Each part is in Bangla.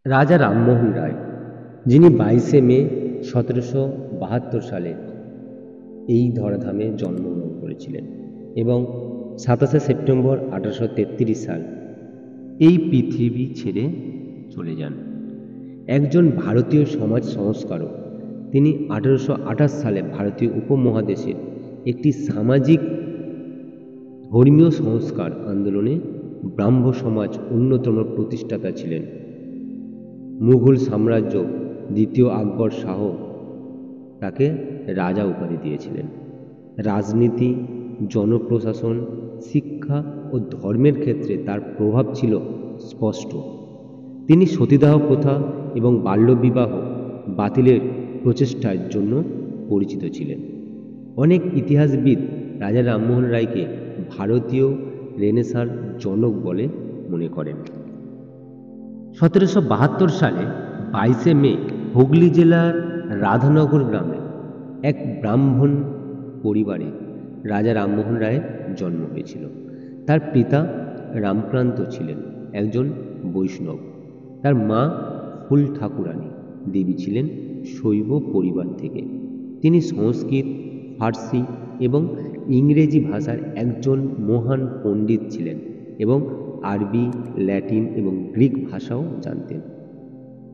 রাজা রামমোহন রায়, যিনি 22শে মে 1772 সালে এই ধরাধামে জন্মগ্রহণ করেছিলেন এবং 27শে সেপ্টেম্বর 1833 সাল এই পৃথিবী ছেড়ে চলে যান। একজন ভারতীয় সমাজ সংস্কারক, তিনি 1828 সালে ভারতীয় উপমহাদেশের একটি সামাজিক ধর্মীয় সংস্কার আন্দোলনে ব্রাহ্ম সমাজ অন্যতম প্রতিষ্ঠাতা ছিলেন। মুঘল সাম্রাজ্য দ্বিতীয় আকবর শাহ তাকে রাজা উপাধি দিয়েছিলেন। রাজনীতি, জনপ্রশাসন, শিক্ষা ও ধর্মের ক্ষেত্রে তার প্রভাব ছিল স্পষ্ট। তিনি সতীদাহ প্রথা এবং বাল্যবিবাহ বাতিলের প্রচেষ্টার জন্য পরিচিত ছিলেন। অনেক ইতিহাসবিদ রাজা রামমোহন রায়কে ভারতীয় রেনেসাঁর জনক বলে মনে করেন। 1772 সালে 22শে মে হুগলি জেলার রাধানগর গ্রামে এক ব্রাহ্মণ পরিবারে রাজা রামমোহন রায়ের জন্ম হয়েছিল। তার পিতা রামকান্ত ছিলেন একজন বৈষ্ণব। তার মা ফুল ঠাকুরানী দেবী ছিলেন শৈব পরিবার থেকে। তিনি সংস্কৃত, ফার্সি এবং ইংরেজি ভাষার একজন মহান পণ্ডিত ছিলেন এবং আরবি, ল্যাটিন এবং গ্রিক ভাষাও জানতেন।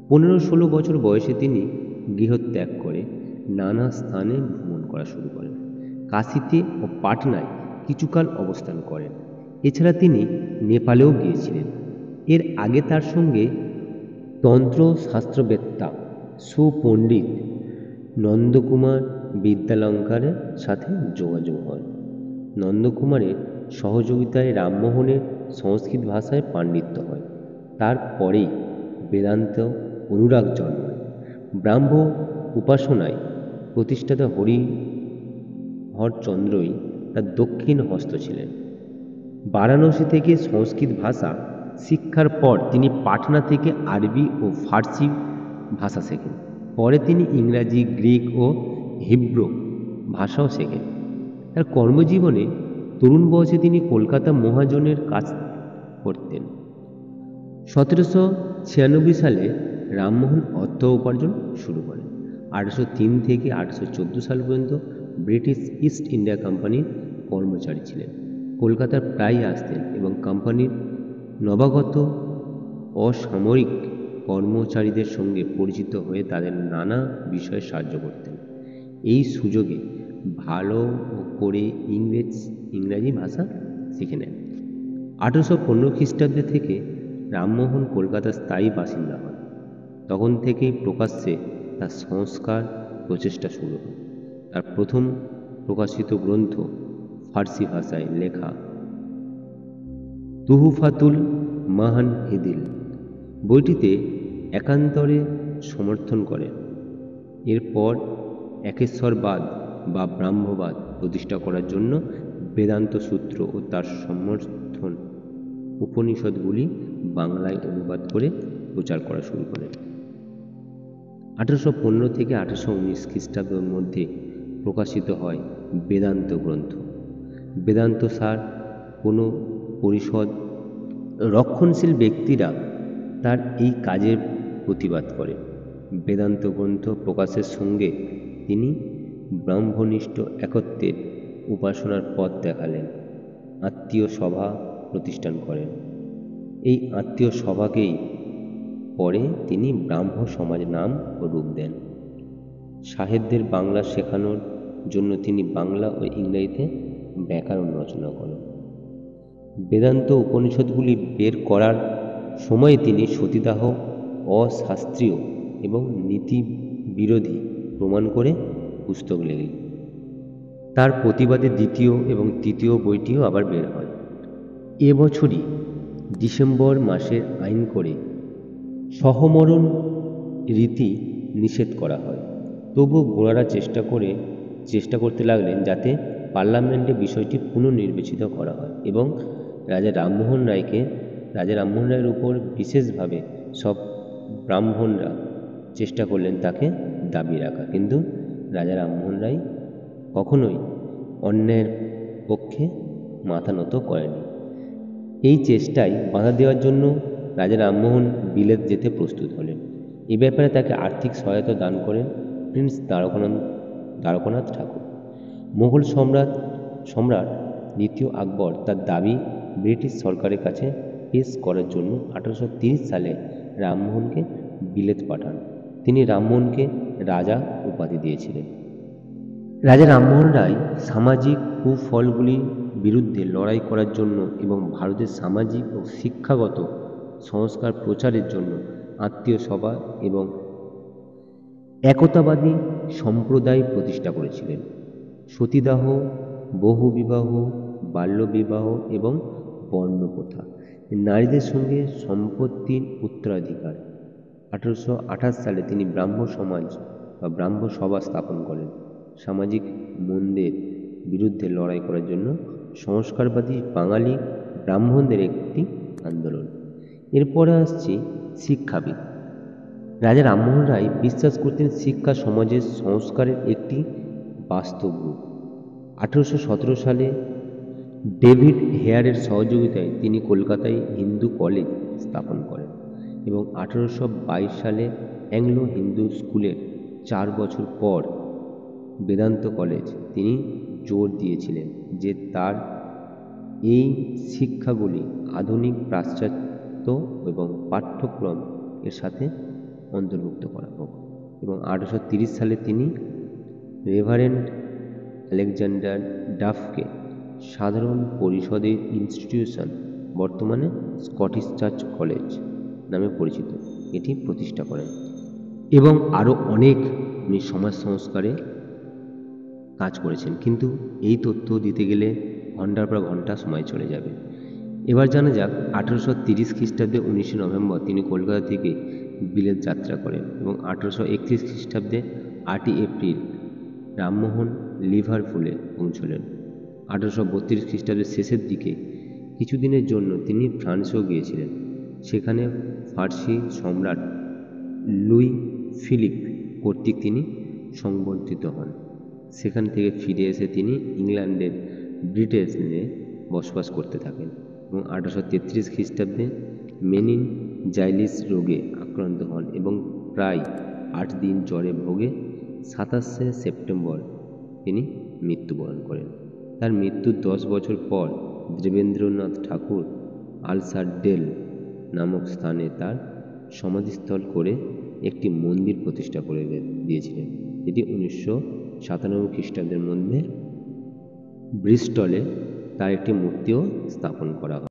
15-16 বছর বয়সে তিনি গৃহত্যাগ করে নানা স্থানে ভ্রমণ করা শুরু করেন। কাশীতে ও পাটনায় কিছুকাল অবস্থান করেন। এছাড়া তিনি নেপালেও গিয়েছিলেন। এর আগে তার সঙ্গে তন্ত্র শাস্ত্রবেত্তা সুপণ্ডিত নন্দকুমার বিদ্যালঙ্কারের সাথে যোগাযোগ হয়। নন্দকুমারের সহযোগিতায় রামমোহনের সংস্কৃত ভাষায় পাণ্ডিত্য হয়। তারপরেই বেদান্ত অনুরাগ জন্মায়। ব্রাহ্ম উপাসনায় প্রতিষ্ঠাতা হরিহরচন্দ্রই তার দক্ষিণ হস্ত ছিলেন। বারাণসী থেকে সংস্কৃত ভাষা শিক্ষার পর তিনি পাটনা থেকে আরবি ও ফার্সি ভাষা শেখেন। পরে তিনি ইংরাজি, গ্রিক ও হিব্রু ভাষাও শেখেন। তার কর্মজীবনে তরুণ বয়সে তিনি কলকাতা মহাজনের কাজ করতেন। 1796 সালে রামমোহন অর্থ উপার্জন শুরু করেন। 1803 থেকে 1814 সাল পর্যন্ত ব্রিটিশ ইস্ট ইন্ডিয়া কোম্পানির কর্মচারী ছিলেন। কলকাতার প্রায়ই আসতেন এবং কোম্পানির নবাগত অসামরিক কর্মচারীদের সঙ্গে পরিচিত হয়ে তাদের নানা বিষয়ে সাহায্য করতেন। এই সুযোগে ভালো করে ইংরাজি ভাষা শিখে নেন। 1815 খ্রিস্টাব্দে থেকে রামমোহন কলকাতার স্থায়ী বাসিন্দা হন। তখন থেকেই প্রকাশ্যে তার সংস্কার প্রচেষ্টা শুরু হয়। তার প্রথম প্রকাশিত গ্রন্থ ফার্সি ভাষায় লেখা তুহুফাতুল মাহানহিদিল বইটিতে একান্তরে সমর্থন করেন। এরপর একেশ্বরবাদ বা ব্রাহ্মবাদ প্রতিষ্ঠা করার জন্য বেদান্ত সূত্র ও তার সমর্থন উপনিষদগুলি বাংলায় অনুবাদ করে প্রচার করা শুরু করেন। 1815 থেকে 1819 খ্রিস্টাব্দের মধ্যে প্রকাশিত হয় বেদান্ত গ্রন্থ। বেদান্ত সার কোনো পরিষদ রক্ষণশীল ব্যক্তিরা তার এই কাজের প্রতিবাদ করে। বেদান্ত গ্রন্থ প্রকাশের সঙ্গে তিনি ব্রাহ্মনিষ্ঠ একত্বের উপাসনার পথ দেখালেন। আত্মীয় সভা প্রতিষ্ঠান করেন। এই আত্মীয় সভাকেই পরে তিনি ব্রাহ্ম সমাজ নাম ও রূপ দেন। সাহেবদের বাংলা শেখানোর জন্য তিনি বাংলা ও ইংরেজিতে ব্যাকরণ রচনা করেন। বেদান্ত উপনিষদগুলি বের করার সময়ে তিনি সতীদাহ অশাস্ত্রীয় এবং নীতি বিরোধী প্রমাণ করে পুস্তক লেখেন। তার প্রতিবাদে দ্বিতীয় এবং তৃতীয় বইটিও আবার বের হয়। এবছরই ডিসেম্বর মাসে আইন করে সহমরণ রীতি নিষেধ করা হয়। তবুও গোঁড়ারা চেষ্টা করতে লাগলেন যাতে পার্লামেন্টে বিষয়টি পুনর্নির্বাচিত করা হয় এবং রাজা রামমোহন রায়ের উপর বিশেষভাবে সব ব্রাহ্মণরা চেষ্টা করলেন তাকে দাবি রাখা, কিন্তু রাজা রামমোহন রায় কখনোই অন্যায়ের পক্ষে মাথা নত করেনি। এই চেষ্টায় বাধা দেওয়ার জন্য রাজা রামমোহন বিলেত যেতে প্রস্তুত হলেন। এ ব্যাপারে তাকে আর্থিক সহায়তা দান করেন প্রিন্স দ্বারকানাথ ঠাকুর। মুঘল সম্রাট দ্বিতীয় আকবর তার দাবি ব্রিটিশ সরকারের কাছে পেশ করার জন্য 1830 সালে রামমোহনকে বিলেত পাঠান। তিনি রামমোহনকে রাজা উপাধি দিয়েছিলেন। রাজা রামমোহন রায় সামাজিক কুফলগুলির বিরুদ্ধে লড়াই করার জন্য এবং ভারতের সামাজিক ও শিক্ষাগত সংস্কার প্রচারের জন্য আত্মীয় সভা এবং একতাবাদী সম্প্রদায় প্রতিষ্ঠা করেছিলেন। সতীদাহ, বহুবিবাহ, বাল্যবিবাহ এবং বর্ণপ্রথা, নারীদের সঙ্গে সম্পত্তির উত্তরাধিকার। 1828 সালে তিনি ব্রাহ্ম সমাজ বা ব্রাহ্ম সভা স্থাপন করেন, সামাজিক মন্দের বিরুদ্ধে লড়াই করার জন্য সংস্কারবাদী বাঙালি ব্রাহ্মণদের একটি আন্দোলন। এরপরে আসছে শিক্ষাবিদ। রাজা রামমোহন রায় বিশ্বাস করতেন শিক্ষা সমাজের সংস্কারের একটি বাস্তব রূপ। 1817 সালে ডেভিড হেয়ারের সহযোগিতায় তিনি কলকাতায় হিন্দু কলেজ স্থাপন করেন এবং 1822 সালে অ্যাংলো হিন্দু স্কুলের 4 বছর পর বেদান্ত কলেজ তিনি জোর দিয়েছিলেন যে তার এই শিক্ষাগুলি আধুনিক পাশ্চাত্য এবং পাঠ্যক্রম এর সাথে অন্তর্ভুক্ত করা হোক। এবং 1830 সালে তিনি রেভারেন্ড আলেকজান্ডার ডাফকে সাধারণ পরিষদের ইনস্টিটিউশন, বর্তমানে স্কটিশ চার্চ কলেজ নামে পরিচিত, এটি প্রতিষ্ঠা করেন এবং আরও অনেক সমাজ সংস্কারে কাজ করেছেন। কিন্তু এই তথ্য দিতে গেলে ঘন্টার পর ঘন্টা সময় চলে যাবে। এবার জানা যাক 1830 খ্রিস্টাব্দে 19 নভেম্বর তিনি কলকাতা থেকে বিলেত যাত্রা করেন এবং 1831 খ্রিস্টাব্দে 8 এপ্রিল রামমোহন লিভারপুলে পৌঁছলেন। 1832 খ্রিস্টাব্দের শেষের দিকে কিছুদিনের জন্য তিনি ফ্রান্সেও গিয়েছিলেন। সেখানে ফার্সি সম্রাট লুই ফিলিপ কর্তৃক তিনি সংবর্ধিত হন। সেখান থেকে ফিরে এসে তিনি ইংল্যান্ডের ব্রিটেনে বসবাস করতে থাকেন এবং 1833 খ্রিস্টাব্দে মেনিনজাইটিস রোগে আক্রান্ত হন এবং প্রায় 8 দিন জ্বরে ভোগে 27শে সেপ্টেম্বর তিনি মৃত্যুবরণ করেন। তার মৃত্যুর 10 বছর পর দেবেন্দ্রনাথ ঠাকুর আলসারডেল নামক স্থানে তার সমাধিস্থল করে একটি মন্দির প্রতিষ্ঠা করে দিয়েছিলেন, যেটি 1997 খ্রিস্টাব্দের মধ্যে ব্রিস্টলে তার একটি মূর্তিও স্থাপন করা হয়।